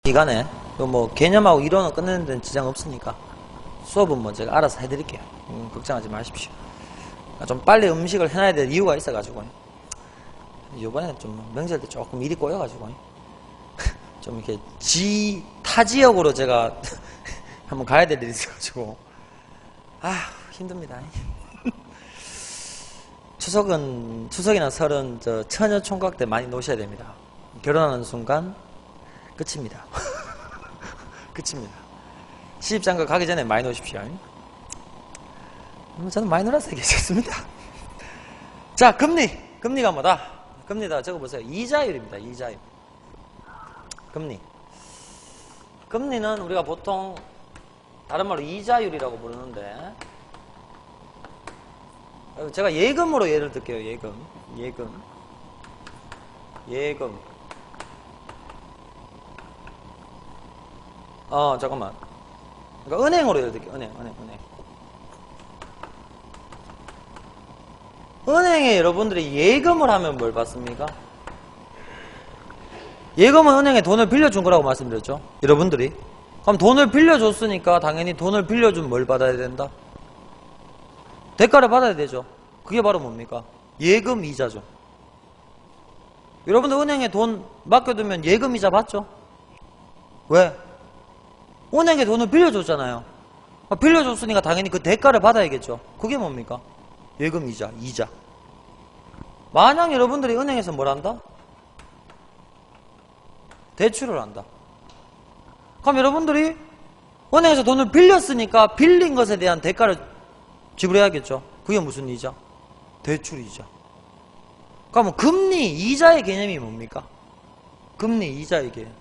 기간에 뭐 개념하고 이론은 끝내는 데는 지장 없으니까 수업은 뭐 제가 알아서 해드릴게요. 걱정하지 마십시오. 좀 빨리 음식을 해놔야 될 이유가 있어가지고 이번에는 좀 명절 때 조금 일이 꼬여가지고 좀 이렇게 타 지역으로 제가 한번 가야 될 일이 있어가지고 힘듭니다. 추석이나 설은 처녀 총각 때 많이 노셔야 됩니다. 결혼하는 순간 끝입니다. 끝입니다. 시집장가 가기 전에 많이 노십시오. 저는 많이 놀았어요. 괜찮습니다. 자, 금리가 뭐다? 금리다 적어보세요. 이자율입니다. 이자율. 금리는 우리가 보통 다른 말로 이자율이라고 부르는데, 제가 예금으로 예를 들게요. 예금. 잠깐만. 그러니까 은행으로 예를 들게요. 은행. 은행에 여러분들이 예금을 하면 뭘 받습니까? 예금은 은행에 돈을 빌려준 거라고 말씀드렸죠. 여러분들이. 그럼 돈을 빌려줬으니까 당연히 돈을 빌려준 뭘 받아야 된다? 대가를 받아야 되죠. 그게 바로 뭡니까? 예금 이자죠. 여러분들 은행에 돈 맡겨두면 예금 이자 받죠? 왜? 은행에 돈을 빌려줬잖아요. 빌려줬으니까 당연히 그 대가를 받아야겠죠. 그게 뭡니까? 예금 이자. 만약 여러분들이 은행에서 뭘 한다? 대출을 한다. 그럼 여러분들이 은행에서 돈을 빌렸으니까 빌린 것에 대한 대가를 지불해야겠죠. 그게 무슨 이자? 대출 이자. 그러면 금리 이자의 개념이 뭡니까? 금리 이자의 개념.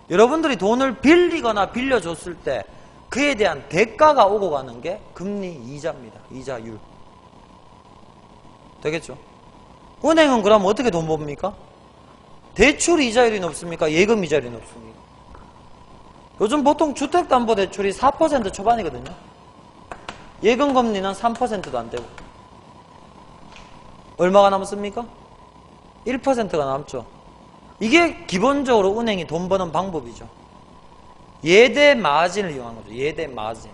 여러분들이 돈을 빌리거나 빌려줬을 때 그에 대한 대가가 오고 가는 게 금리 이자입니다. 이자율. 되겠죠? 은행은 그럼 어떻게 돈 법니까? 대출 이자율이 높습니까? 예금 이자율이 높습니까? 요즘 보통 주택담보대출이 4% 초반이거든요. 예금 금리는 3%도 안 되고. 얼마가 남습니까? 1%가 남죠. 이게 기본적으로 은행이 돈 버는 방법이죠. 예대 마진을 이용한 거죠. 예대 마진.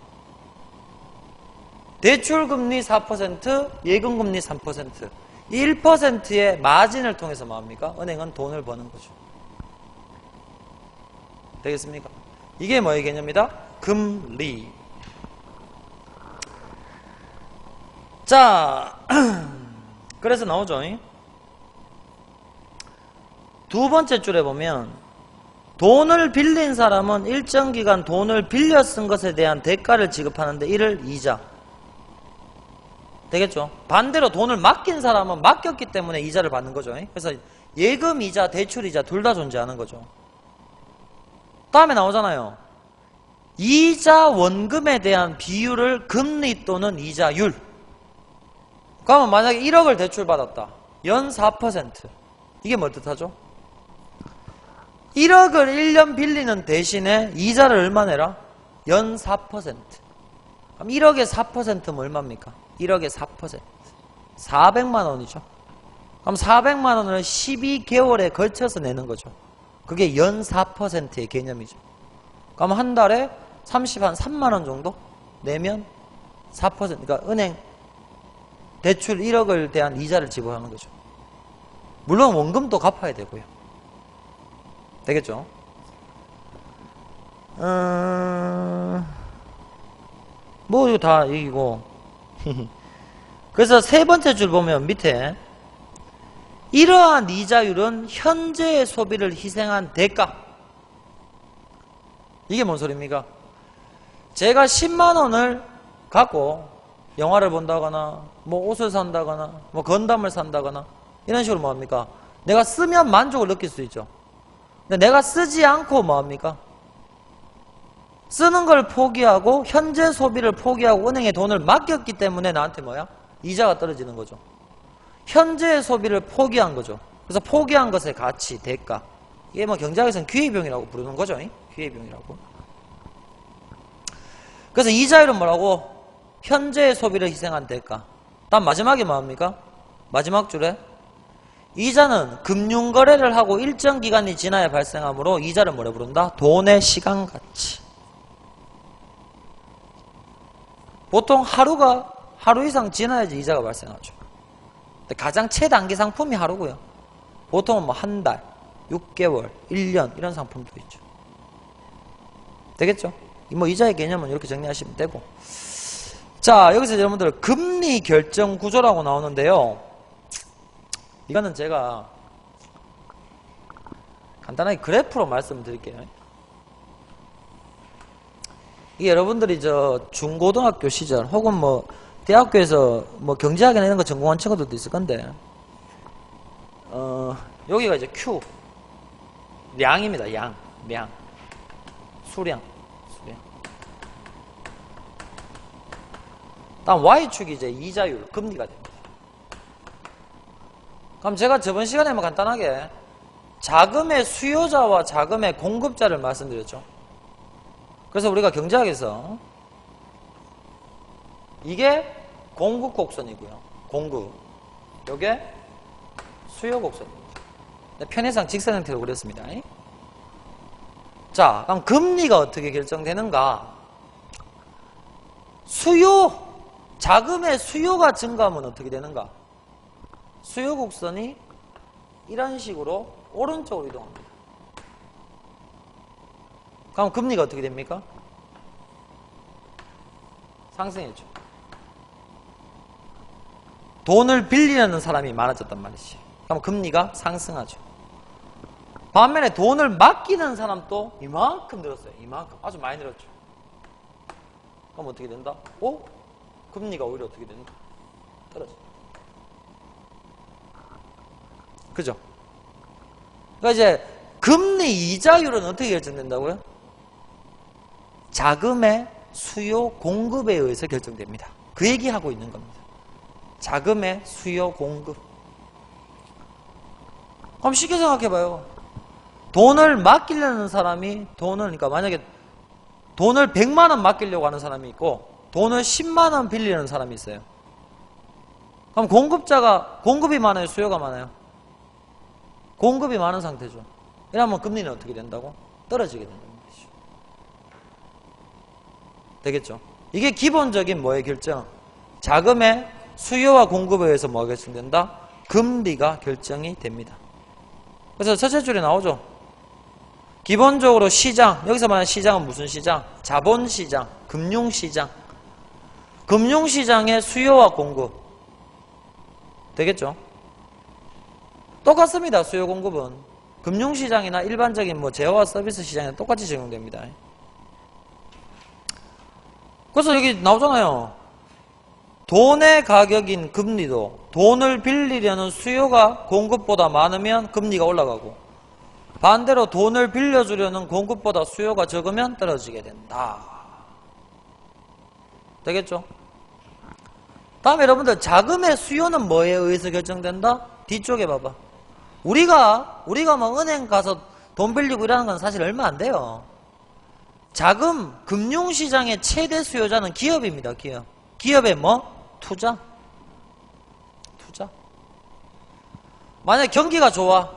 대출 금리 4%, 예금 금리 3%. 이 1%의 마진을 통해서 뭐합니까? 은행은 돈을 버는 거죠. 되겠습니까? 이게 뭐의 개념이다? 금리. 자, 그래서 나오죠. 두 번째 줄에 보면 돈을 빌린 사람은 일정 기간 돈을 빌려 쓴 것에 대한 대가를 지급하는데 이를 이자. 되겠죠? 반대로 돈을 맡긴 사람은 맡겼기 때문에 이자를 받는 거죠. 그래서 예금 이자, 대출 이자 둘 다 존재하는 거죠. 다음에 나오잖아요. 이자 원금에 대한 비율을 금리 또는 이자율. 그러면 만약에 1억을 대출받았다. 연 4%. 이게 뭘 뜻하죠? 1억을 1년 빌리는 대신에 이자를 얼마 내라? 연 4%. 그럼 1억에 4%면 얼마입니까? 1억에 4%. 400만 원이죠. 그럼 400만 원을 12개월에 걸쳐서 내는 거죠. 그게 연 4%의 개념이죠. 그럼 한 달에 한 3만 원 정도 내면 4%. 그러니까 은행 대출 1억을 대한 이자를 지불하는 거죠. 물론 원금도 갚아야 되고요. 되겠죠? 뭐 이거 다 얘기고. 그래서 세 번째 줄 보면 밑에 이러한 이자율은 현재의 소비를 희생한 대가. 이게 뭔 소리입니까? 제가 10만 원을 갖고 영화를 본다거나 뭐 옷을 산다거나 뭐 건담을 산다거나 이런 식으로 뭐합니까? 내가 쓰면 만족을 느낄 수 있죠. 근데 내가 쓰지 않고 뭐합니까? 쓰는 걸 포기하고 현재 소비를 포기하고 은행에 돈을 맡겼기 때문에 나한테 뭐야? 이자가 떨어지는 거죠. 현재의 소비를 포기한 거죠. 그래서 포기한 것의 가치, 대가. 이게 뭐 경제학에서는 기회비용이라고 부르는 거죠. 기회비용이라고. 그래서 이자율은 뭐라고? 현재의 소비를 희생한 대가. 다음 마지막에 뭐합니까? 마지막 줄에 이자는 금융거래를 하고 일정 기간이 지나야 발생하므로 이자를 뭐라 부른다? 돈의 시간가치. 보통 하루 이상 지나야지 이자가 발생하죠. 근데 가장 최단기 상품이 하루고요. 보통은 뭐 한 달, 6개월, 1년 이런 상품도 있죠. 되겠죠? 뭐 이자의 개념은 이렇게 정리하시면 되고. 자, 여기서 여러분들 금리 결정 구조라고 나오는데요. 이거는 제가 간단하게 그래프로 말씀드릴게요. 이게 여러분들이 중고등학교 시절 혹은 뭐 대학교에서 뭐 경제학이나 이런 거 전공한 친구들도 있을 건데, 여기가 이제 Q 량입니다. 량 수량. 다음 Y축이 이제 이자율, 금리가 됩니다. 그럼 제가 저번 시간에 뭐 간단하게 자금의 수요자와 자금의 공급자를 말씀드렸죠. 그래서 우리가 경제학에서 이게 공급 곡선이고요. 공급. 요게 수요 곡선입니다. 편의상 직선 형태로 그렸습니다. 자, 그럼 금리가 어떻게 결정되는가? 자금의 수요가 증가하면 어떻게 되는가? 수요 곡선이 이런 식으로 오른쪽으로 이동합니다. 그럼 금리가 어떻게 됩니까? 상승했죠. 돈을 빌리려는 사람이 많아졌단 말이지. 그럼 금리가 상승하죠. 반면에 돈을 맡기는 사람도 이만큼 늘었어요. 이만큼. 아주 많이 늘었죠. 그럼 어떻게 된다? 금리가 오히려 어떻게 된다? 떨어져. 그죠? 그러니까 이제 금리 이자율은 어떻게 결정된다고요? 자금의 수요 공급에 의해서 결정됩니다. 그 얘기하고 있는 겁니다. 자금의 수요 공급. 그럼 쉽게 생각해봐요. 돈을 맡기려는 사람이 그러니까 만약에 돈을 100만원 맡기려고 하는 사람이 있고 돈을 10만원 빌리는 사람이 있어요. 그럼 공급이 많아요? 수요가 많아요? 공급이 많은 상태죠. 이러면 금리는 어떻게 된다고? 떨어지게 된다는 거죠. 되겠죠? 이게 기본적인 뭐의 결정? 자금의 수요와 공급에 의해서 뭐가 결정된다? 금리가 결정이 됩니다. 그래서 첫째 줄에 나오죠. 기본적으로 시장, 여기서 말하는 시장은 무슨 시장? 자본시장, 금융시장. 금융시장의 수요와 공급. 되겠죠? 똑같습니다. 수요 공급은. 금융시장이나 일반적인 뭐 제어와 서비스 시장에 똑같이 적용됩니다. 그래서 여기 나오잖아요. 돈의 가격인 금리도 돈을 빌리려는 수요가 공급보다 많으면 금리가 올라가고 반대로 돈을 빌려주려는 공급보다 수요가 적으면 떨어지게 된다. 되겠죠? 다음에 여러분들 자금의 수요는 뭐에 의해서 결정된다? 뒤쪽에 봐봐. 우리가 뭐 은행 가서 돈 빌리고 이러는 건 사실 얼마 안 돼요. 자금, 금융시장의 최대 수요자는 기업입니다. 기업의 뭐? 투자. 만약에 경기가 좋아.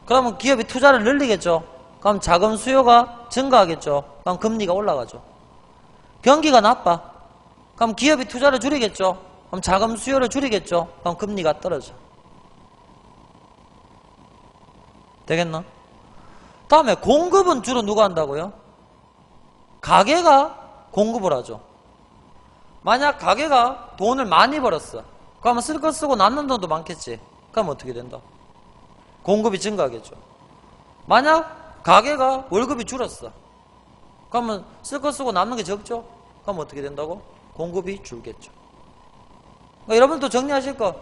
그러면 기업이 투자를 늘리겠죠. 그럼 자금 수요가 증가하겠죠. 그럼 금리가 올라가죠. 경기가 나빠. 그럼 기업이 투자를 줄이겠죠. 그럼 자금 수요를 줄이겠죠. 그럼 금리가 떨어져. 되겠나? 다음에 공급은 주로 누가 한다고요? 가게가 공급을 하죠. 만약 가게가 돈을 많이 벌었어. 그러면 쓸 거 쓰고 남는 돈도 많겠지. 그럼 어떻게 된다? 공급이 증가하겠죠. 만약 가게가 월급이 줄었어. 그러면 쓸 거 쓰고 남는 게 적죠? 그럼 어떻게 된다고? 공급이 줄겠죠. 그러니까 여러분도 정리하실 거.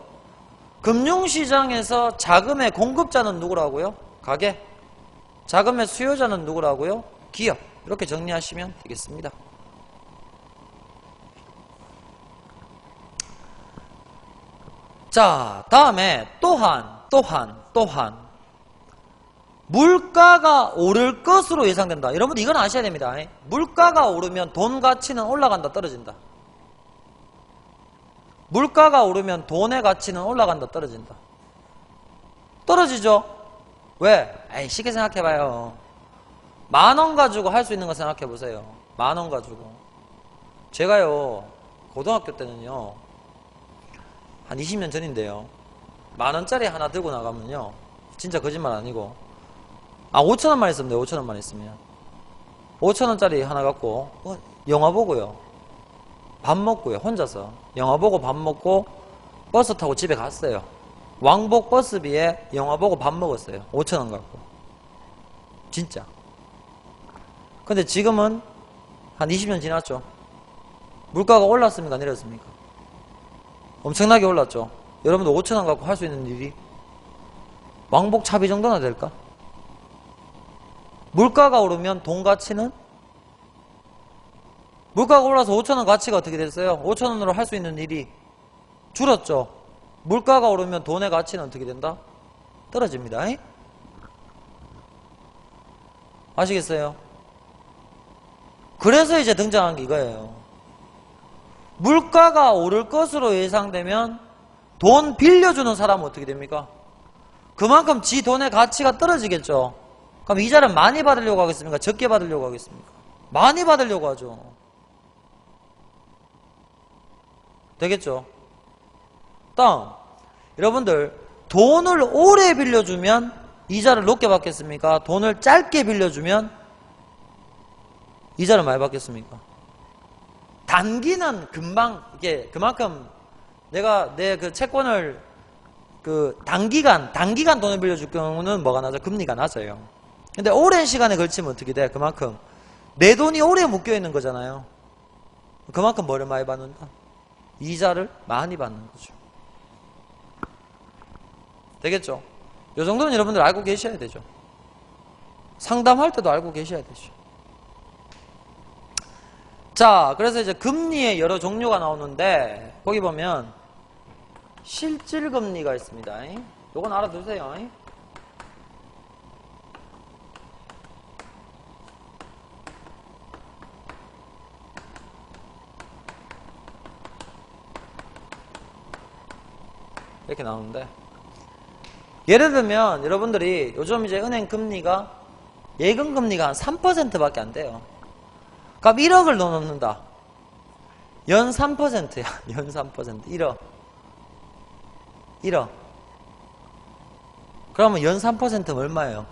금융시장에서 자금의 공급자는 누구라고요? 가게. 자금의 수요자는 누구라고요? 기업. 이렇게 정리하시면 되겠습니다. 자, 다음에 또한 물가가 오를 것으로 예상된다. 여러분들 이건 아셔야 됩니다. 물가가 오르면 돈 가치는 올라간다, 떨어진다. 물가가 오르면 돈의 가치는 올라간다, 떨어진다. 떨어지죠? 왜? 에이, 쉽게 생각해봐요. 10,000원 가지고 할 수 있는 거 생각해보세요. 10,000원 가지고. 제가요, 고등학교 때는요, 한 20년 전인데요, 10,000원짜리 하나 들고 나가면요, 진짜 거짓말 아니고, 5,000원만 있으면 돼요. 5,000원만 있으면. 5,000원짜리 하나 갖고 영화 보고요, 밥 먹고요, 혼자서 영화 보고 밥 먹고 버스 타고 집에 갔어요. 왕복 버스비에 영화 보고 밥 먹었어요. 5,000원 갖고. 진짜. 근데 지금은 한 20년 지났죠. 물가가 올랐습니까? 내렸습니까? 엄청나게 올랐죠. 여러분도 5,000원 갖고 할 수 있는 일이 왕복 차비 정도나 될까? 물가가 오르면 돈 가치는? 물가가 올라서 5,000원 가치가 어떻게 됐어요? 5,000원으로 할 수 있는 일이 줄었죠. 물가가 오르면 돈의 가치는 어떻게 된다? 떨어집니다. 아시겠어요? 그래서 이제 등장한 게 이거예요. 물가가 오를 것으로 예상되면 돈 빌려주는 사람은 어떻게 됩니까? 그만큼 지 돈의 가치가 떨어지겠죠. 그럼 이자를 많이 받으려고 하겠습니까? 적게 받으려고 하겠습니까? 많이 받으려고 하죠. 되겠죠? 다음, 여러분들 돈을 오래 빌려주면 이자를 높게 받겠습니까? 돈을 짧게 빌려주면 이자를 많이 받겠습니까? 단기는 금방, 이게 그만큼 내가 내 그 채권을 단기간 돈을 빌려줄 경우는 뭐가 낮아? 금리가 낮아요. 근데 오랜 시간에 걸치면 어떻게 돼? 그만큼 내 돈이 오래 묶여 있는 거잖아요. 그만큼 뭐를 많이 받는다? 이자를 많이 받는 거죠. 되겠죠? 이 정도는 여러분들 알고 계셔야 되죠. 상담할 때도 알고 계셔야 되죠. 자, 그래서 이제 금리의 여러 종류가 나오는데 거기 보면 실질금리가 있습니다. 요건 알아두세요. 이렇게 나오는데, 예를 들면 여러분들이 요즘 이제 은행 금리가 예금 금리가 한 3%밖에 안 돼요. 그럼 1억을 넣는다. 연 3%야. 연 3%. 1억. 그러면 연 3%면 얼마예요?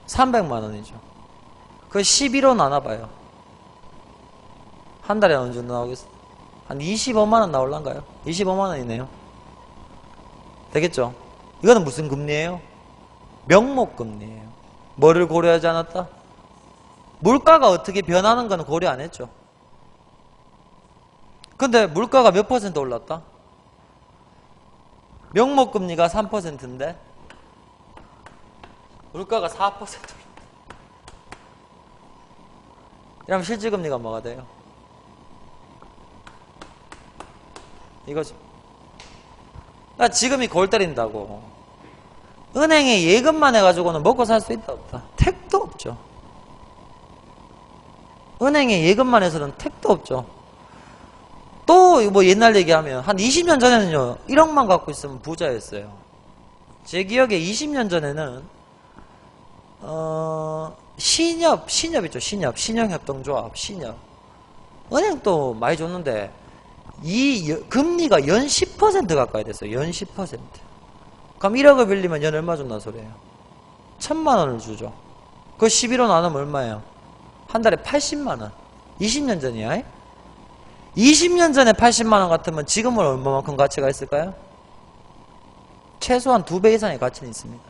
300만 원이죠. 그 11호 나눠봐요. 한 달에 어느 정도 나오겠어? 한 25만 원 나올란가요? 25만 원이네요. 되겠죠? 이거는 무슨 금리예요? 명목금리예요. 뭐를 고려하지 않았다? 물가가 어떻게 변하는 건 고려 안 했죠. 근데 물가가 몇 퍼센트 올랐다? 명목금리가 3%인데 물가가 4% 올랐다. 이러면 실질금리가 뭐가 돼요? 이거죠. 그러니까 지금이 골 때린다고. 은행에 예금만 해가지고는 먹고 살 수 있다 없다? 택도 없죠. 은행에 예금만 해서는 택도 없죠. 또 뭐 옛날 얘기하면 한 20년 전에는요 1억만 갖고 있으면 부자였어요. 제 기억에 20년 전에는 신협 있죠. 신영협동조합 신협 은행도 많이 줬는데 이 금리가 연 10% 가까이 됐어요. 연 10%. 그럼 1억을 빌리면 연 얼마 준다는 소리예요? 1,000만 원을 주죠. 그 11호 나누면 얼마예요? 한 달에 80만 원. 20년 전이야. 20년 전에 80만 원 같으면 지금은 얼마만큼 가치가 있을까요? 최소한 2배 이상의 가치는 있습니다.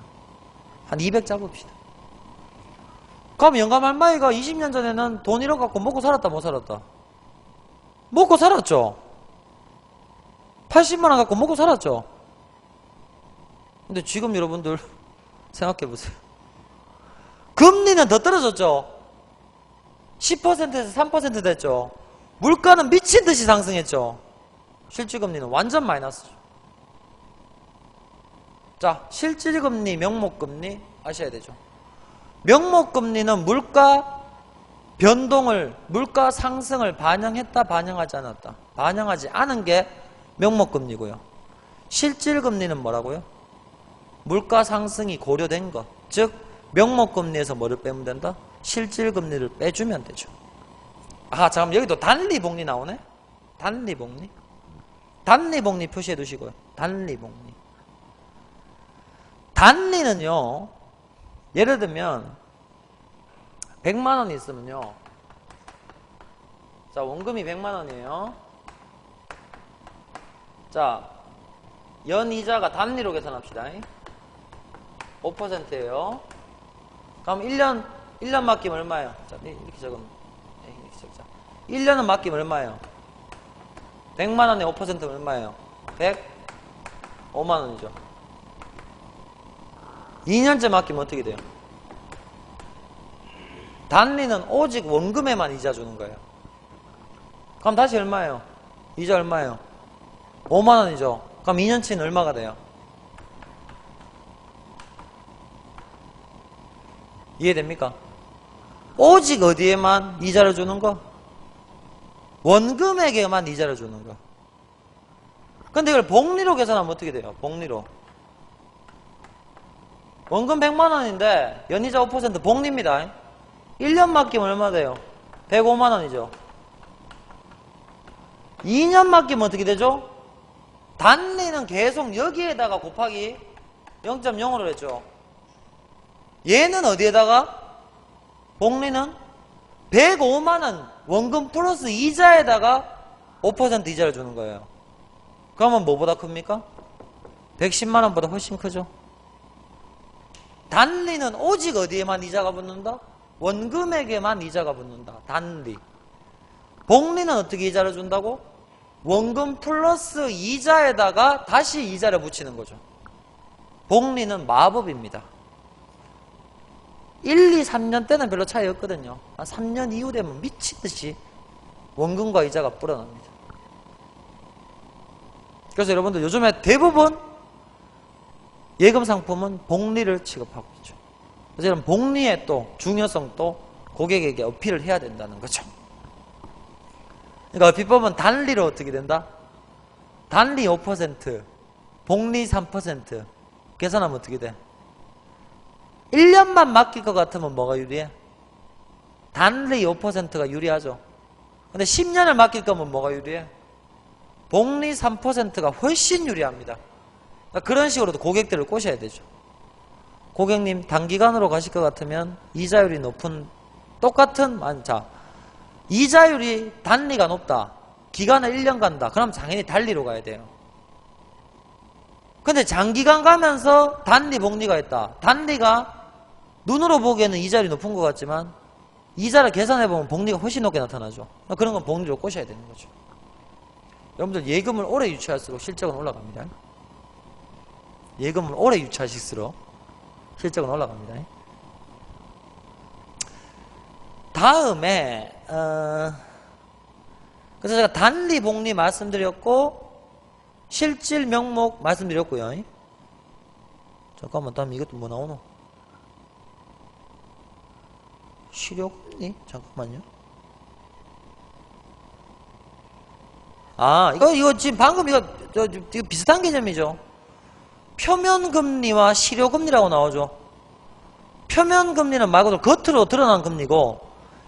한 200 잡읍시다. 그럼 영감 할머니가 20년 전에는 돈 1억 갖고 먹고 살았다 못 살았다? 먹고 살았죠. 80만 원 갖고 먹고 살았죠. 근데 지금 여러분들 생각해보세요. 금리는 더 떨어졌죠. 10%에서 3% 됐죠. 물가는 미친듯이 상승했죠. 실질금리는 완전 마이너스죠. 자, 실질금리, 명목금리 아셔야 되죠. 명목금리는 물가 변동을, 물가 상승을 반영했다, 반영하지 않았다. 반영하지 않은 게 명목금리고요. 실질금리는 뭐라고요? 물가 상승이 고려된 것. 즉 명목금리에서 뭐를 빼면 된다? 실질금리를 빼주면 되죠. 아, 잠깐만, 여기도 단리복리 나오네? 단리복리? 단리복리 표시해 두시고요. 단리복리. 단리는요, 예를 들면 100만원이 있으면요, 자, 원금이 100만원이에요. 자, 연이자가 단리로 계산합시다. 5%예요. 그럼 1년 맡기면 얼마예요? 자, 이렇게 적으면, 이렇게 적자. 1년은 맡기면 얼마예요? 100만원에 5%면 얼마예요? 105만원이죠. 2년째 맡기면 어떻게 돼요? 단리는 오직 원금에만 이자 주는 거예요. 그럼 다시 얼마예요? 이자 얼마예요? 5만원이죠. 그럼 2년치는 얼마가 돼요? 이해됩니까? 오직 어디에만 이자를 주는 거? 원금에게만 이자를 주는 거. 근데 이걸 복리로 계산하면 어떻게 돼요? 복리로. 원금 100만원인데 연이자 5% 복리입니다. 1년 맡기면 얼마 돼요? 105만원이죠. 2년 맡기면 어떻게 되죠? 단리는 계속 여기에다가 곱하기 0.05를 했죠. 얘는 어디에다가? 복리는 105만원 원금 플러스 이자에다가 5% 이자를 주는 거예요. 그러면 뭐보다 큽니까? 110만원보다 훨씬 크죠. 단리는 오직 어디에만 이자가 붙는다? 원금에게만 이자가 붙는다. 단리. 복리는 어떻게 이자를 준다고? 원금 플러스 이자에다가 다시 이자를 붙이는 거죠. 복리는 마법입니다. 1, 2, 3년 때는 별로 차이 없거든요. 한 3년 이후 되면 미치듯이 원금과 이자가 불어납니다. 그래서 여러분들 요즘에 대부분 예금 상품은 복리를 취급하고 있죠. 그래서 여러분 복리의 또 중요성도 고객에게 어필을 해야 된다는 거죠. 그러니까 비법은 단리로 어떻게 된다? 단리 5%, 복리 3% 계산하면 어떻게 돼? 1년만 맡길 것 같으면 뭐가 유리해? 단리 5%가 유리하죠. 근데 10년을 맡길 거면 뭐가 유리해? 복리 3%가 훨씬 유리합니다. 그러니까 그런 식으로도 고객들을 꼬셔야 되죠. 고객님 단기간으로 가실 것 같으면 이자율이 높은 똑같은 자 이자율이 단리가 높다. 기간을 1년 간다. 그럼 당연히 단리로 가야 돼요. 근데 장기간 가면서 단리 복리가 있다. 단리가 눈으로 보기에는 이자율이 높은 것 같지만 이자를 계산해보면 복리가 훨씬 높게 나타나죠. 그런 건 복리로 꼬셔야 되는 거죠. 여러분들 예금을 오래 유치할수록 실적은 올라갑니다. 예금을 오래 유치하실수록 실적은 올라갑니다. 다음에 그래서 제가 단리 복리 말씀드렸고 실질 명목 말씀드렸고요. 잠깐만, 다음 이것도 뭐 나오노? 실효금리? 잠깐만요. 아, 이거 지금 방금 이거 비슷한 개념이죠. 표면금리와 실효금리라고 나오죠. 표면금리는 말 그대로 겉으로 드러난 금리고,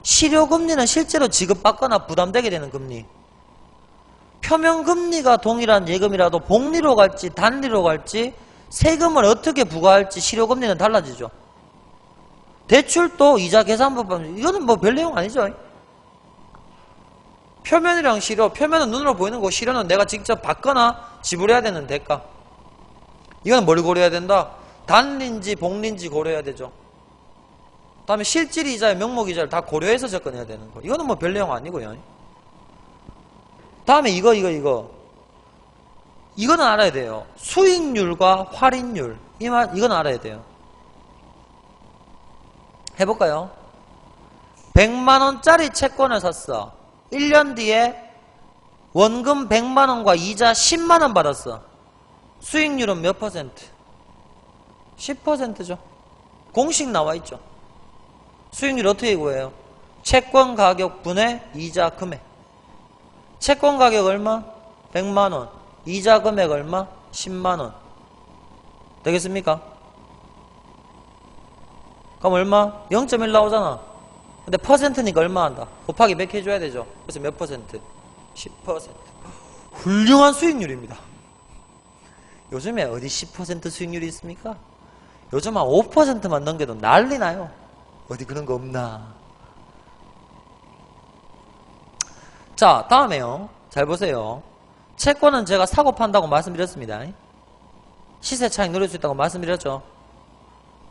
실효금리는 실제로 지급받거나 부담되게 되는 금리. 표면금리가 동일한 예금이라도 복리로 갈지 단리로 갈지 세금을 어떻게 부과할지 실효금리는 달라지죠. 대출도 이자 계산법, 이거는 뭐 별 내용 아니죠. 표면이랑 실효, 표면은 눈으로 보이는 거고 실효는 내가 직접 받거나 지불해야 되는 대가. 이건 뭘 고려해야 된다? 단리인지 복리인지 고려해야 되죠. 다음에 실질 이자의 명목 이자를 다 고려해서 접근해야 되는 거. 이거는 뭐 별 내용 아니고요. 다음에 이거는 알아야 돼요. 수익률과 할인율. 이건 알아야 돼요. 해볼까요? 100만원짜리 채권을 샀어. 1년 뒤에 원금 100만원과 이자 10만원 받았어. 수익률은 몇 퍼센트? 10%죠. 공식 나와있죠. 수익률 어떻게 구해요? 채권 가격 분의 이자 금액. 채권 가격 얼마? 100만원. 이자 금액 얼마? 10만원. 되겠습니까? 그럼 얼마? 0.1 나오잖아. 근데 퍼센트니까 얼마 한다? 곱하기 몇 해줘야 되죠? 그래서 몇 퍼센트? 10%. 훌륭한 수익률입니다. 요즘에 어디 10% 수익률이 있습니까? 요즘 한 5%만 넘겨도 난리 나요. 어디 그런 거 없나? 자, 다음에요. 잘 보세요. 채권은 제가 사고 판다고 말씀드렸습니다. 시세 차익 누릴 수 있다고 말씀드렸죠.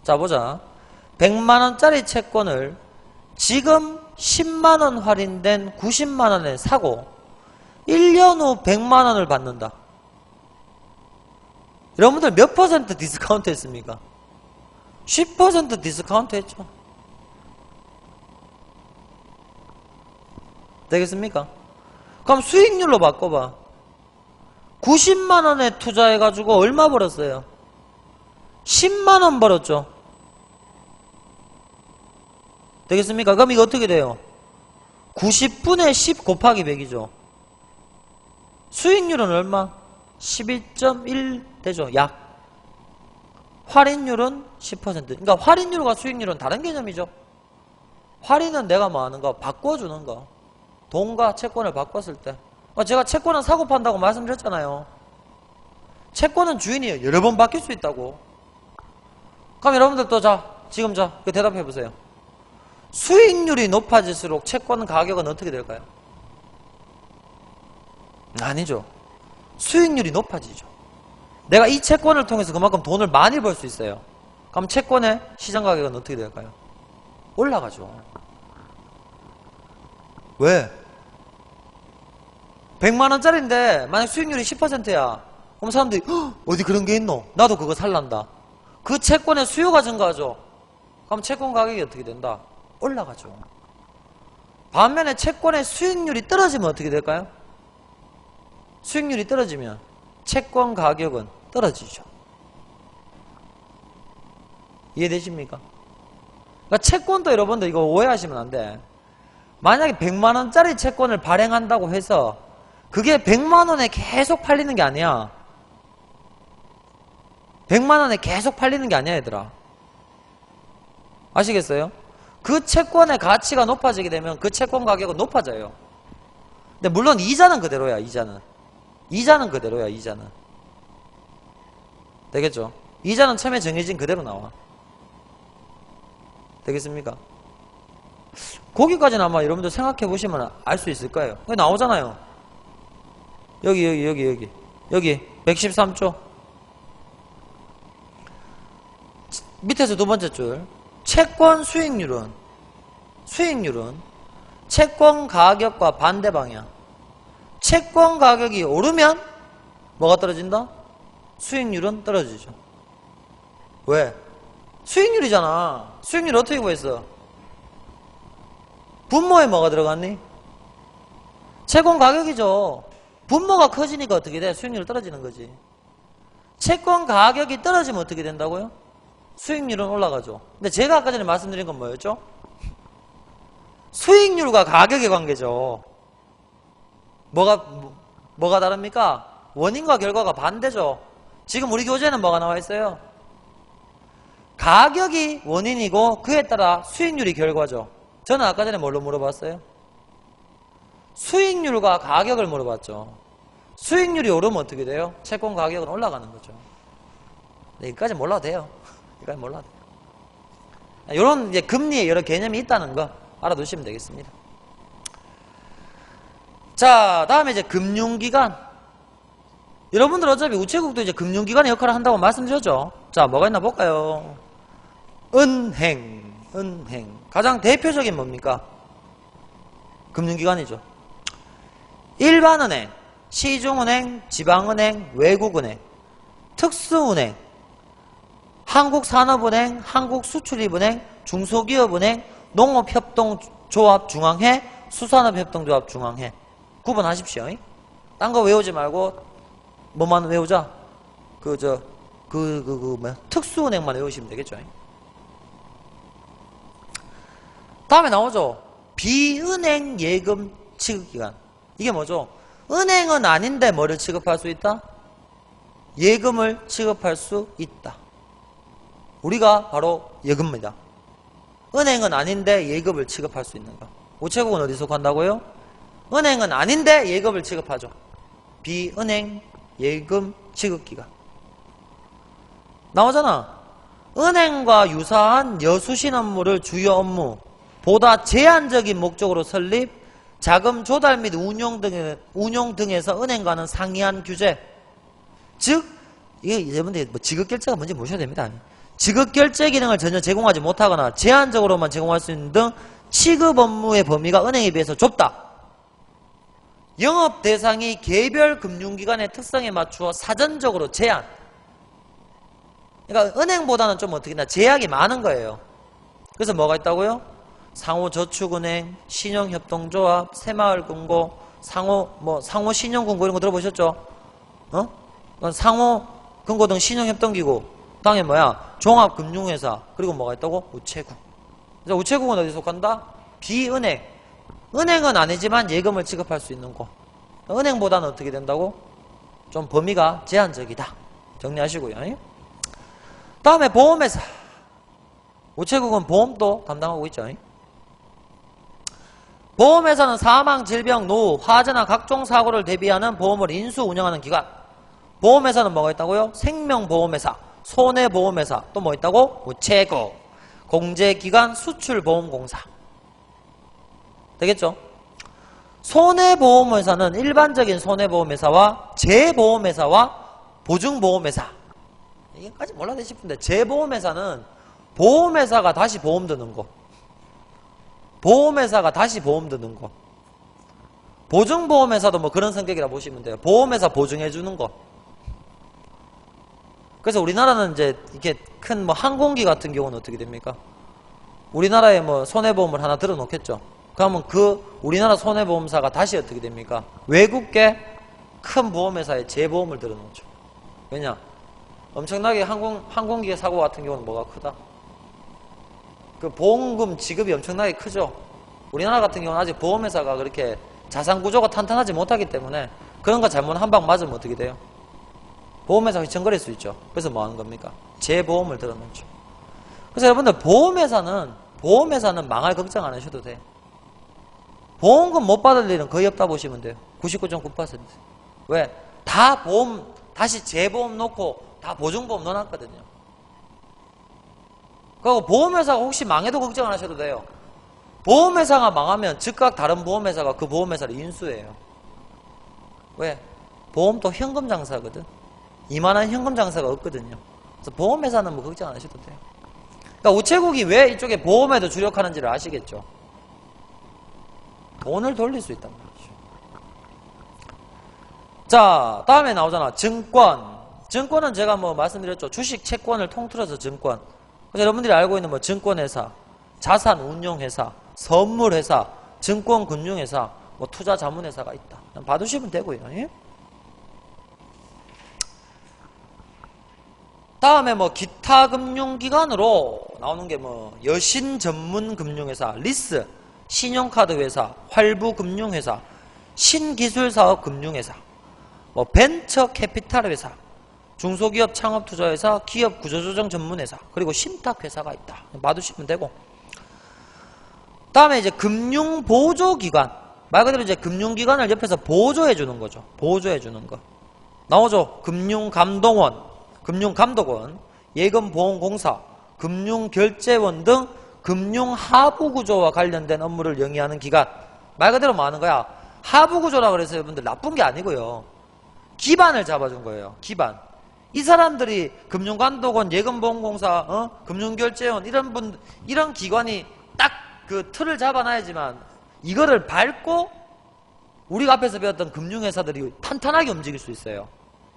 자, 보자. 100만원짜리 채권을 지금 10만원 할인된 90만원에 사고 1년 후 100만원을 받는다. 여러분들 몇 퍼센트 디스카운트 했습니까? 10% 디스카운트 했죠. 되겠습니까? 그럼 수익률로 바꿔봐. 90만원에 투자해가지고 얼마 벌었어요? 10만원 벌었죠. 되겠습니까? 그럼 이거 어떻게 돼요? 90분의 10 곱하기 100이죠. 수익률은 얼마? 12.1 되죠. 약. 할인율은 10%. 그러니까 할인율과 수익률은 다른 개념이죠. 할인은 내가 뭐 하는 거? 바꿔주는 거. 돈과 채권을 바꿨을 때. 제가 채권은 사고 판다고 말씀드렸잖아요. 채권은 주인이 여러 번 바뀔 수 있다고. 그럼 여러분들 또 지금 그 대답해 보세요. 수익률이 높아질수록 채권 가격은 어떻게 될까요? 아니죠. 수익률이 높아지죠. 내가 이 채권을 통해서 그만큼 돈을 많이 벌 수 있어요. 그럼 채권의 시장 가격은 어떻게 될까요? 올라가죠. 왜? 100만원짜리인데 만약 수익률이 10%야. 그럼 사람들이 어디 그런 게 있노? 나도 그거 살란다. 그 채권의 수요가 증가하죠. 그럼 채권 가격이 어떻게 된다? 올라가죠. 반면에 채권의 수익률이 떨어지면 어떻게 될까요? 수익률이 떨어지면 채권 가격은 떨어지죠. 이해되십니까? 그러니까 채권도 여러분들 이거 오해하시면 안 돼. 만약에 100만원짜리 채권을 발행한다고 해서 그게 100만원에 계속 팔리는 게 아니야. 100만원에 계속 팔리는 게 아니야, 얘들아. 아시겠어요? 그 채권의 가치가 높아지게 되면 그 채권 가격은 높아져요. 근데 물론 이자는 그대로야, 이자는. 이자는 그대로야, 이자는. 되겠죠? 이자는 처음에 정해진 그대로 나와. 되겠습니까? 거기까지는 아마 여러분들 생각해 보시면 알 수 있을 거예요. 여기 나오잖아요. 여기 113조. 밑에서 두 번째 줄. 채권 수익률은 채권 가격과 반대 방향. 채권 가격이 오르면 뭐가 떨어진다? 수익률은 떨어지죠. 왜? 수익률이잖아. 수익률 어떻게 구했어? 분모에 뭐가 들어갔니? 채권 가격이죠. 분모가 커지니까 어떻게 돼? 수익률이 떨어지는 거지. 채권 가격이 떨어지면 어떻게 된다고요? 수익률은 올라가죠. 근데 제가 아까 전에 말씀드린 건 뭐였죠? 수익률과 가격의 관계죠. 뭐가 다릅니까? 원인과 결과가 반대죠. 지금 우리 교재는 뭐가 나와 있어요? 가격이 원인이고 그에 따라 수익률이 결과죠. 저는 아까 전에 뭘로 물어봤어요? 수익률과 가격을 물어봤죠. 수익률이 오르면 어떻게 돼요? 채권 가격은 올라가는 거죠. 네, 여기까지 몰라도 돼요. 여기까지 몰라도 돼요. 이런 이제 금리에 여러 개념이 있다는 거 알아두시면 되겠습니다. 자, 다음에 이제 금융기관. 여러분들 어차피 우체국도 이제 금융기관의 역할을 한다고 말씀드렸죠. 자, 뭐가 있나 볼까요? 은행. 가장 대표적인 뭡니까? 금융기관이죠. 일반은행, 시중은행, 지방은행, 외국은행, 특수은행, 한국산업은행, 한국수출입은행, 중소기업은행, 농업협동조합중앙회, 수산업협동조합중앙회. 구분하십시오. 딴 거 외우지 말고 뭐만 외우자? 특수은행만 외우시면 되겠죠. 다음에 나오죠. 비은행 예금 취급기관. 이게 뭐죠? 은행은 아닌데 뭐를 취급할 수 있다? 예금을 취급할 수 있다. 우리가 바로 예금입니다. 은행은 아닌데 예금을 취급할 수 있는 거. 우체국은 어디 속한다고요? 은행은 아닌데 예금을 취급하죠. 비은행 예금 취급기관. 나오잖아. 은행과 유사한 여수신 업무를 주요 업무, 보다 제한적인 목적으로 설립, 자금 조달 및 운용 등에서 은행과는 상이한 규제. 즉, 이게 여러분들 뭐 지급결제가 뭔지 모셔야 됩니다. 지급결제 기능을 전혀 제공하지 못하거나 제한적으로만 제공할 수 있는 등 취급 업무의 범위가 은행에 비해서 좁다. 영업 대상이 개별 금융기관의 특성에 맞추어 사전적으로 제한. 그러니까 은행보다는 좀 어떻게나 제약이 많은 거예요. 그래서 뭐가 있다고요? 상호저축은행, 신용협동조합, 새마을금고, 상호신용금고 이런 거 들어보셨죠? 상호금고 등 신용협동기구. 다음에 뭐야? 종합금융회사. 그리고 뭐가 있다고? 우체국. 그래서 우체국은 어디 속한다? 비은행. 은행은 아니지만 예금을 취급할 수 있는 곳. 은행보다는 어떻게 된다고? 좀 범위가 제한적이다. 정리하시고요. 다음에 보험회사. 우체국은 보험도 담당하고 있죠. 보험회사는 사망, 질병, 노후, 화재나 각종 사고를 대비하는 보험을 인수 운영하는 기관. 보험회사는 뭐가 있다고요? 생명보험회사, 손해보험회사, 또 뭐 있다고? 우체국, 공제기관, 수출보험공사. 되겠죠? 손해보험회사는 일반적인 손해보험회사와 재보험회사와 보증보험회사. 이게까지 몰라야 돼 싶은데, 재보험회사는 보험회사가 다시 보험 드는 거. 보험회사가 다시 보험 드는 거. 보증보험회사도 뭐 그런 성격이라 보시면 돼요. 보험회사 보증해주는 거. 그래서 우리나라는 이제 이렇게 큰 뭐 항공기 같은 경우는 어떻게 됩니까? 우리나라에 뭐 손해보험을 하나 들어놓겠죠. 그러면 그 우리나라 손해보험사가 다시 어떻게 됩니까? 외국계 큰 보험회사에 재보험을 들어놓죠. 왜냐? 엄청나게 항공기 사고 같은 경우는 뭐가 크다? 그 보험금 지급이 엄청나게 크죠. 우리나라 같은 경우는 아직 보험회사가 그렇게 자산구조가 탄탄하지 못하기 때문에 그런 거 잘못 한 방 맞으면 어떻게 돼요? 보험회사가 휘청거릴 수 있죠. 그래서 뭐 하는 겁니까? 재보험을 들어놓죠. 그래서 여러분들 보험회사는 망할 걱정 안 하셔도 돼. 보험금 못 받을 일은 거의 없다 보시면 돼요. 99.9%. 왜? 다 보험, 다시 재보험 놓고 다 보증보험 넣어놨거든요. 그리고 보험회사가 혹시 망해도 걱정 안 하셔도 돼요. 보험회사가 망하면 즉각 다른 보험회사가 그 보험회사를 인수해요. 왜? 보험도 현금 장사거든. 이만한 현금 장사가 없거든요. 그래서 보험회사는 뭐 걱정 안 하셔도 돼요. 그러니까 우체국이 왜 이쪽에 보험에도 주력하는지를 아시겠죠? 돈을 돌릴 수 있단 말이죠. 자, 다음에 나오잖아. 증권. 증권은 제가 뭐 말씀드렸죠. 주식, 채권을 통틀어서 증권. 그래서 여러분들이 알고 있는 뭐 증권회사, 자산운용회사, 선물회사, 증권금융회사, 뭐 투자자문회사가 있다. 그냥 봐두시면 되고요. 예? 다음에 뭐 기타 금융기관으로 나오는 게 뭐 여신 전문 금융회사, 리스, 신용카드 회사, 활부 금융회사, 신기술사업 금융회사, 뭐 벤처 캐피탈 회사, 중소기업 창업투자회사, 기업 구조조정 전문회사, 그리고 신탁회사가 있다. 봐두시면 되고. 다음에 이제 금융보조기관. 말 그대로 이제 금융기관을 옆에서 보조해주는 거죠. 보조해주는 거. 나오죠. 금융감독원, 금융감독원, 예금보험공사, 금융결제원 등 금융하부구조와 관련된 업무를 영위하는 기관. 말 그대로 뭐 하는 거야? 하부구조라 그래서 여러분들 나쁜 게 아니고요. 기반을 잡아준 거예요. 기반. 이 사람들이 금융감독원, 예금보험공사, 금융결제원 이런 기관이 딱 그 틀을 잡아놔야지만 이거를 밟고 우리가 앞에서 배웠던 금융회사들이 탄탄하게 움직일 수 있어요.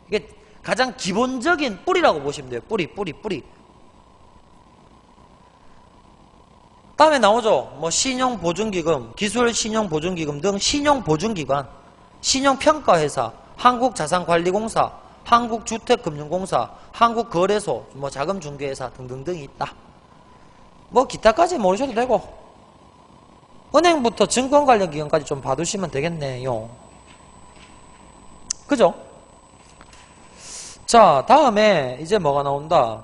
이게 가장 기본적인 뿌리라고 보시면 돼요. 뿌리. 다음에 나오죠. 뭐 신용보증기금, 기술신용보증기금 등 신용보증기관, 신용평가회사, 한국자산관리공사, 한국주택금융공사, 한국거래소, 뭐 자금중개회사 등등등이 있다. 뭐 기타까지 모르셔도 되고 은행부터 증권 관련 기관까지 좀 봐두시면 되겠네요. 그죠? 자, 다음에 이제 뭐가 나온다?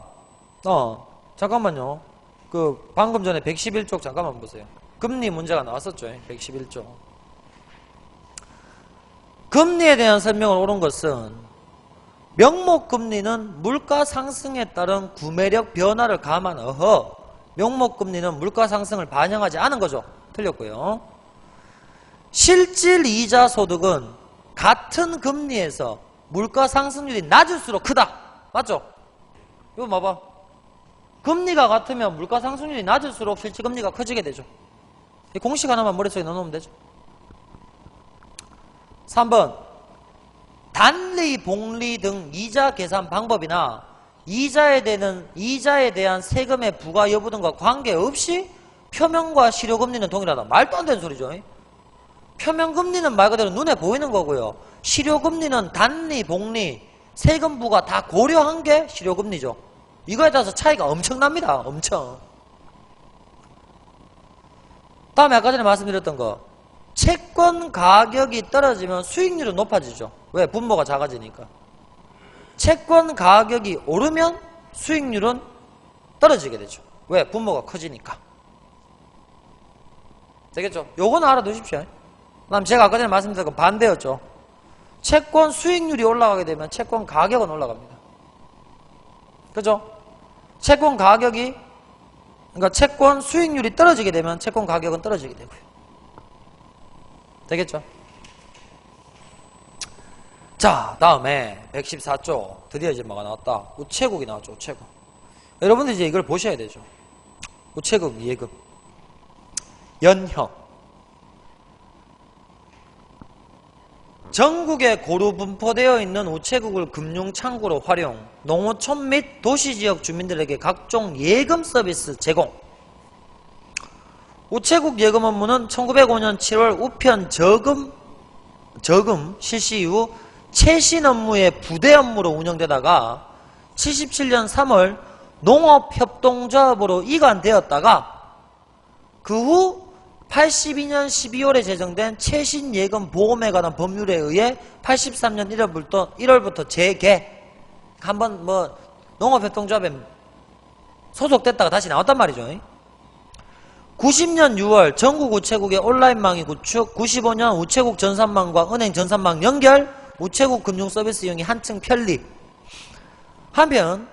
잠깐만요. 방금 전에 111쪽 잠깐만 보세요. 금리 문제가 나왔었죠. 111쪽. 금리에 대한 설명을 옳은 것은 명목금리는 물가 상승에 따른 구매력 변화를 감안 명목금리는 물가 상승을 반영하지 않은 거죠. 틀렸고요. 실질 이자 소득은 같은 금리에서 물가 상승률이 낮을수록 크다. 맞죠? 이거 봐봐. 금리가 같으면 물가 상승률이 낮을수록 실질 금리가 커지게 되죠. 이 공식 하나만 머릿속에 넣어놓으면 되죠. 3번 단리, 복리 등 이자 계산 방법이나 이자에 대한 세금의 부과 여부 등과 관계없이 표면과 실효금리는 동일하다. 말도 안 되는 소리죠. 표면금리는 말 그대로 눈에 보이는 거고요. 실효금리는 단리, 복리, 세금 부과 다 고려한 게 실효금리죠. 이거에 따라서 차이가 엄청납니다. 엄청. 다음에 아까 전에 말씀드렸던 거, 채권 가격이 떨어지면 수익률은 높아지죠. 왜? 분모가 작아지니까. 채권 가격이 오르면 수익률은 떨어지게 되죠. 왜? 분모가 커지니까. 되겠죠? 요거는 알아두십시오. 그다음 제가 아까 전에 말씀드린 건 반대였죠. 채권 수익률이 올라가게 되면 채권 가격은 올라갑니다. 그죠? 채권 가격이, 그러니까 채권 수익률이 떨어지게 되면 채권 가격은 떨어지게 되고요. 되겠죠? 자, 다음에 114쪽 드디어 이제 뭐가 나왔다. 우체국이 나왔죠. 우체국. 여러분들 이제 이걸 보셔야 되죠. 우체국 예금 연형 전국에 고루 분포되어 있는 우체국을 금융창구로 활용, 농어촌 및 도시지역 주민들에게 각종 예금 서비스 제공. 우체국 예금 업무는 1905년 7월 우편 저금 실시 이후 최신 업무의 부대 업무로 운영되다가 77년 3월 농업협동조합으로 이관되었다가 그 후 82년 12월에 제정된 최신 예금 보험에 관한 법률에 의해 83년 1월부터 재개. 한번 농업협동조합에 소속됐다가 다시 나왔단 말이죠. 90년 6월 전국 우체국의 온라인망이 구축, 95년 우체국 전산망과 은행 전산망 연결, 우체국 금융서비스 이용이 한층 편립. 한편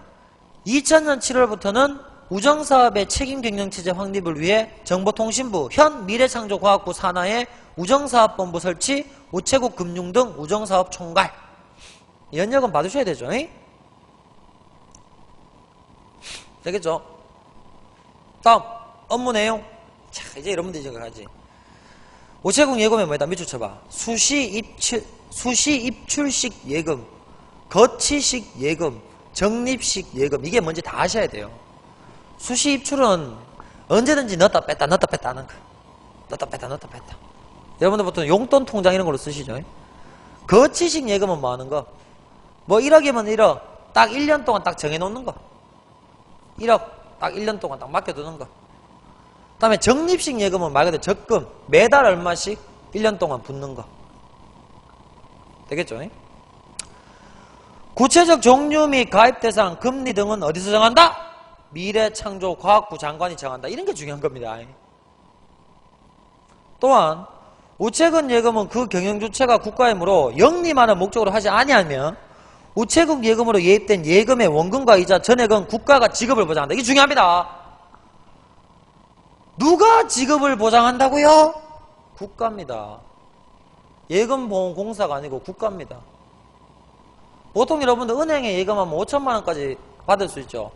2000년 7월부터는 우정사업의 책임경영체제 확립을 위해 정보통신부, 현 미래창조과학부 산하의 우정사업본부 설치, 우체국 금융 등 우정사업 총괄. 연역은 받으셔야 되죠. 되겠죠? 다음 업무 내용. 자, 이제 여러분들이 이제 가지. 우체국 예금에 뭐다? 밑줄 쳐봐. 수시 입출식 예금, 거치식 예금, 적립식 예금. 이게 뭔지 다 아셔야 돼요. 수시 입출은 언제든지 넣었다 뺐다 넣었다 뺐다 하는 거. 넣었다 뺐다 넣었다 뺐다. 여러분들 보통 용돈 통장 이런 걸로 쓰시죠. 거치식 예금은 뭐 하는 거? 뭐 1억이면 1억 딱 1년 동안 딱 정해놓는 거. 1억 딱 1년 동안 딱 맡겨두는 거. 그 다음에 적립식 예금은 말 그대로 적금 매달 얼마씩 1년 동안 붓는 거. 되겠죠? 구체적 종류 및 가입 대상, 금리 등은 어디서 정한다? 미래창조과학부 장관이 정한다. 이런 게 중요한 겁니다. 또한 우체국 예금은 그 경영주체가 국가이므로 영리만을 목적으로 하지 아니하면 우체국 예금으로 예입된 예금의 원금과 이자 전액은 국가가 지급을 보장한다. 이게 중요합니다. 누가 지급을 보장한다고요? 국가입니다. 예금보험공사가 아니고 국가입니다. 보통 여러분들 은행에 예금하면 5천만 원까지 받을 수 있죠.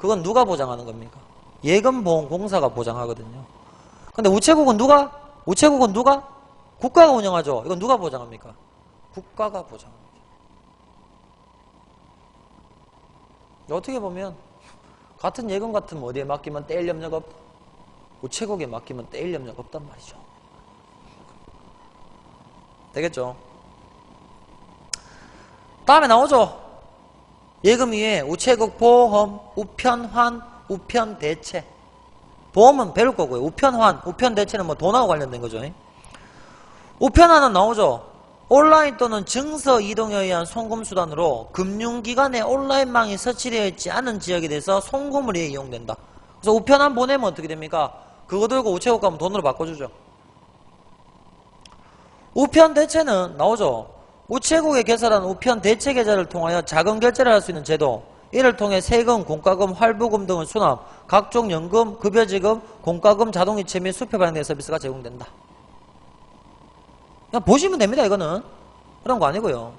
그건 누가 보장하는 겁니까? 예금보험공사가 보장하거든요. 근데 우체국은 누가? 국가가 운영하죠. 이건 누가 보장합니까? 국가가 보장합니다. 어떻게 보면 같은 예금 같으면 어디에 맡기면 떼일 염려가 없다. 우체국에 맡기면 떼일 염려가 없단 말이죠. 되겠죠? 다음에 나오죠. 예금 위에 우체국 보험, 우편환, 우편대체. 보험은 배울 거고요. 우편환, 우편대체는 뭐 돈하고 관련된 거죠. 우편환은 나오죠. 온라인 또는 증서 이동에 의한 송금수단으로 금융기관의 온라인망이 설치되어 있지 않은 지역에 대해서 송금을 위해 이용된다. 그래서 우편함 보내면 어떻게 됩니까? 그거 들고 우체국 가면 돈으로 바꿔주죠. 우편 대체는 나오죠. 우체국에 개설한 우편 대체 계좌를 통하여 자금 결제를 할 수 있는 제도, 이를 통해 세금, 공과금, 할부금 등을 수납, 각종 연금, 급여지급, 공과금, 자동이체 및 수표 발행 등 서비스가 제공된다. 그냥 보시면 됩니다. 이거는 그런 거 아니고요.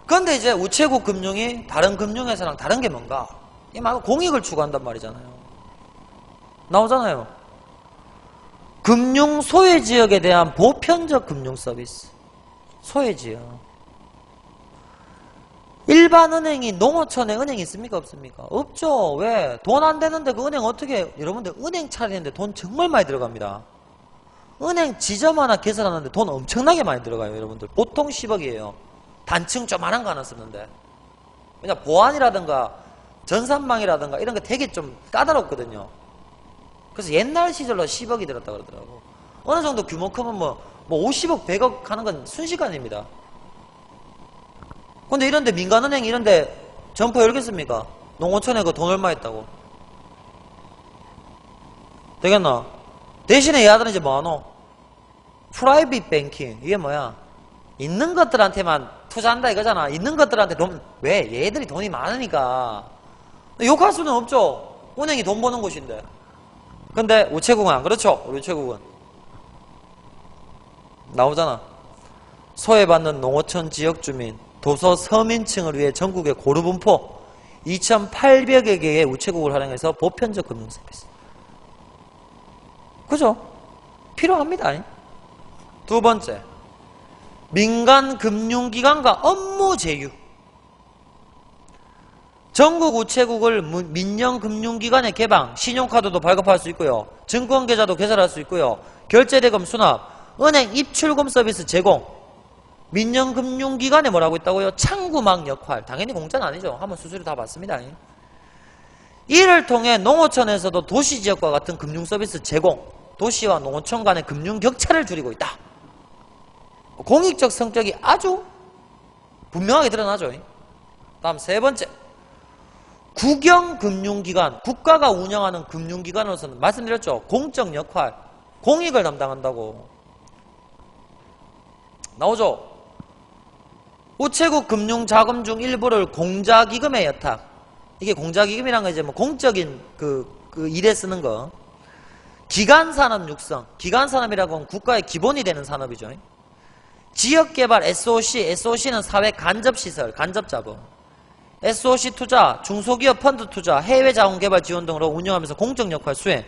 그런데 이제 우체국 금융이 다른 금융회사랑 다른 게 뭔가? 이 말 공익을 추구한단 말이잖아요. 나오잖아요. 금융 소외지역에 대한 보편적 금융 서비스. 소외지역. 일반 은행이 농어촌에 은행이 있습니까? 없습니까? 없죠. 왜? 돈 안 되는데 그 은행 어떻게, 여러분들 은행 차리는데 돈 정말 많이 들어갑니다. 은행 지점 하나 개설하는데 돈 엄청나게 많이 들어가요. 여러분들 보통 10억이에요. 단층 조그만한 거 하나 쓰는데. 왜냐, 보안이라든가 전산망이라든가 이런 게 되게 좀 까다롭거든요. 그래서 옛날 시절로 10억이 들었다 그러더라고. 어느 정도 규모 크면 뭐 50억, 100억 하는 건 순식간입니다. 근데 이런데 민간은행 이런데 점포 열겠습니까? 농어촌에 그 돈 얼마 있다고. 되겠나? 대신에 얘들은 이제 뭐하노? 프라이빗 뱅킹. 이게 뭐야? 있는 것들한테만 투자한다 이거잖아. 있는 것들한테 돈, 왜? 얘들이 돈이 많으니까. 욕할 수는 없죠. 은행이 돈 버는 곳인데. 근데 우체국은 안 그렇죠. 우리 우체국은 나오잖아. 소외받는 농어촌 지역 주민, 도서 서민층을 위해 전국의 고루분포 2,800여 개의 우체국을 활용해서 보편적 금융 서비스. 그죠? 필요합니다. 두 번째, 민간 금융기관과 업무 제휴. 전국 우체국을 민영금융기관에 개방, 신용카드도 발급할 수 있고요. 증권계좌도 개설할 수 있고요. 결제대금 수납, 은행 입출금 서비스 제공. 민영금융기관에 뭐라고 있다고요? 창구망 역할. 당연히 공짜는 아니죠. 한번 수수료 다 받습니다. 이를 통해 농어촌에서도 도시지역과 같은 금융서비스 제공, 도시와 농어촌 간의 금융격차를 줄이고 있다. 공익적 성격이 아주 분명하게 드러나죠. 다음 세 번째, 국영금융기관, 국가가 운영하는 금융기관으로서는 말씀드렸죠. 공적 역할, 공익을 담당한다고. 나오죠. 우체국 금융자금 중 일부를 공자기금에 여탁. 이게 공자기금이란 건 이제 뭐 공적인 그 일에 쓰는 거. 기간산업 육성. 기간산업이라고 하면 국가의 기본이 되는 산업이죠. 지역개발 SOC. SOC는 사회 간접시설, 간접자본. SOC 투자, 중소기업 펀드 투자, 해외 자원개발 지원 등으로 운영하면서 공적 역할 수행.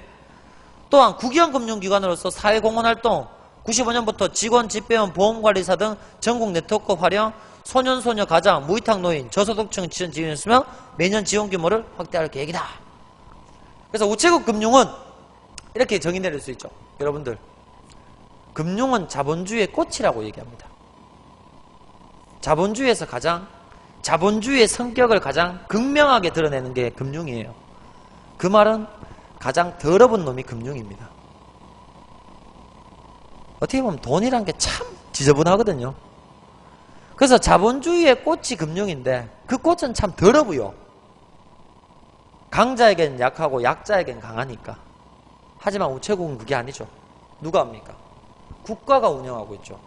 또한 국영금융기관으로서 사회공헌활동, 95년부터 직원, 집배원, 보험관리사 등 전국 네트워크 활용, 소년, 소녀, 가장, 무위탁 노인, 저소득층 지원 지원했으며 매년 지원 규모를 확대할 계획이다. 그래서 우체국 금융은 이렇게 정의 내릴 수 있죠. 여러분들, 금융은 자본주의의 꽃이라고 얘기합니다. 자본주의에서 가장, 자본주의의 성격을 가장 극명하게 드러내는 게 금융이에요. 그 말은 가장 더러운 놈이 금융입니다. 어떻게 보면 돈이란 게 참 지저분하거든요. 그래서 자본주의의 꽃이 금융인데 그 꽃은 참 더러고요. 강자에겐 약하고 약자에겐 강하니까. 하지만 우체국은 그게 아니죠. 누가 합니까? 국가가 운영하고 있죠.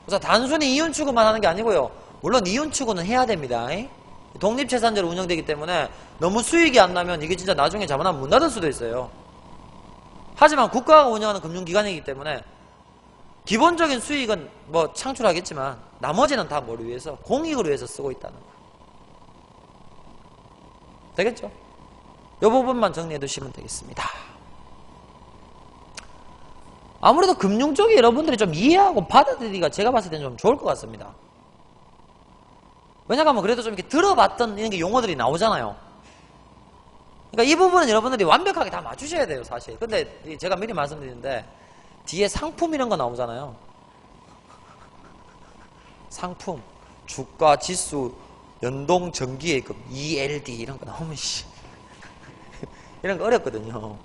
그래서 단순히 이윤추구만 하는 게 아니고요. 물론 이윤추구는 해야 됩니다. 독립재산제로 운영되기 때문에 너무 수익이 안 나면 이게 진짜 나중에 잘못하면 문 닫을 수도 있어요. 하지만 국가가 운영하는 금융기관이기 때문에 기본적인 수익은 뭐 창출하겠지만 나머지는 다 뭘 위해서? 공익을 위해서 쓰고 있다는 거. 되겠죠? 이 부분만 정리해 두시면 되겠습니다. 아무래도 금융 쪽이 여러분들이 좀 이해하고 받아들이기가 제가 봤을 때는 좀 좋을 것 같습니다. 왜냐하면 그래도 좀 이렇게 들어봤던 이런 게 용어들이 나오잖아요. 그러니까 이 부분은 여러분들이 완벽하게 다 맞추셔야 돼요, 사실. 근데 제가 미리 말씀드리는데 뒤에 상품 이런 거 나오잖아요. 상품, 주가, 지수, 연동, 정기예금, ELD 이런 거 나오면 이런 거 어렵거든요.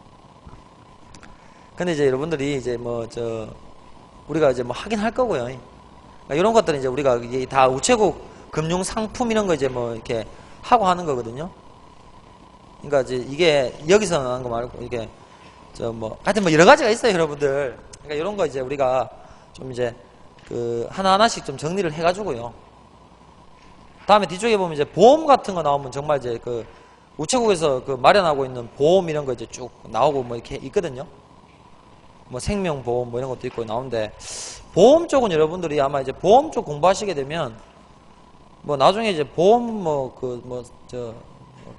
근데 이제 여러분들이 이제 우리가 이제 하긴 할 거고요. 그러니까 이런 것들은 이제 우리가 이제 다 우체국 금융 상품 이런 거 이제 이렇게 하고 하는 거거든요. 그러니까 이제 이게 여기서 나온 거 말고 이게 저 뭐 하여튼 뭐 여러 가지가 있어요, 여러분들. 그러니까 이런 거 이제 우리가 좀 이제 그 하나하나씩 좀 정리를 해가지고요. 다음에 뒤쪽에 보면 이제 보험 같은 거 나오면 정말 이제 그 우체국에서 그 마련하고 있는 보험 이런 거 이제 쭉 나오고 뭐 이렇게 있거든요. 뭐 생명보험 뭐 이런 것도 있고 나오는데, 보험 쪽은 여러분들이 아마 이제 보험 쪽 공부하시게 되면 뭐 나중에 이제 보험 뭐 그 뭐 저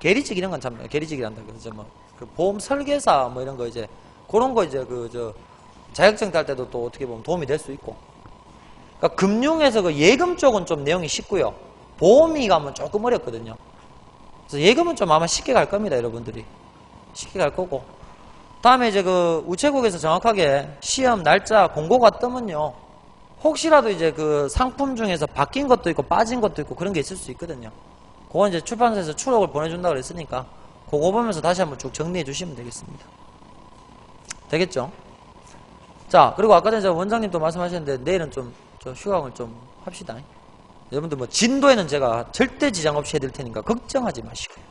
계리직 이런 건 참 계리직이란다 그러죠. 뭐 그 보험 설계사 뭐 이런 거 이제 그런 거 이제 그 저 자격증 딸 때도 또 어떻게 보면 도움이 될 수 있고. 그러니까 금융에서 그 예금 쪽은 좀 내용이 쉽고요. 보험이 가면 조금 어렵거든요. 그래서 예금은 좀 아마 쉽게 갈 겁니다, 여러분들이. 쉽게 갈 거고. 다음에 이제 그 우체국에서 정확하게 시험 날짜 공고가 뜨면요, 혹시라도 이제 그 상품 중에서 바뀐 것도 있고 빠진 것도 있고 그런 게 있을 수 있거든요. 그건 이제 출판사에서 추록을 보내준다고 그랬으니까 그거 보면서 다시 한번 쭉 정리해 주시면 되겠습니다. 되겠죠? 자, 그리고 아까 전에 원장님도 말씀하셨는데 내일은 좀 저 휴강을 좀 합시다. 여러분들 뭐 진도에는 제가 절대 지장 없이 해드릴 테니까 걱정하지 마시고요.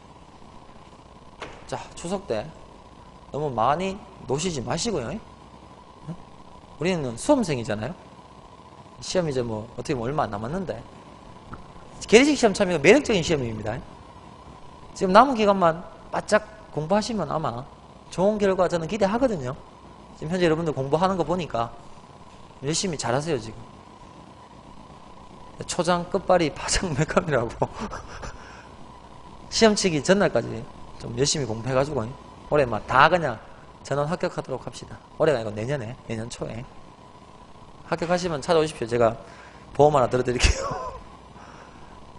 자, 추석 때 너무 많이 노시지 마시고요. 응? 우리는 수험생이잖아요. 시험 이제 뭐 어떻게 보면 얼마 안 남았는데, 계리직 시험 참여가 매력적인 시험입니다. 지금 남은 기간만 바짝 공부하시면 아마 좋은 결과 저는 기대하거든요. 지금 현재 여러분들 공부하는 거 보니까 열심히 잘하세요. 지금 초장 끝발이 파장 맥감이라고 시험 치기 전날까지 좀 열심히 공부해가지고 올해 막 다 그냥 전원 합격하도록 합시다. 올해가 아니고 내년에, 내년 초에 합격하시면 찾아오십시오. 제가 보험 하나 들어드릴게요.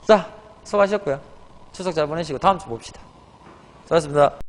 자, 수고하셨고요. 추석 잘 보내시고 다음 주 봅시다. 수고하셨습니다.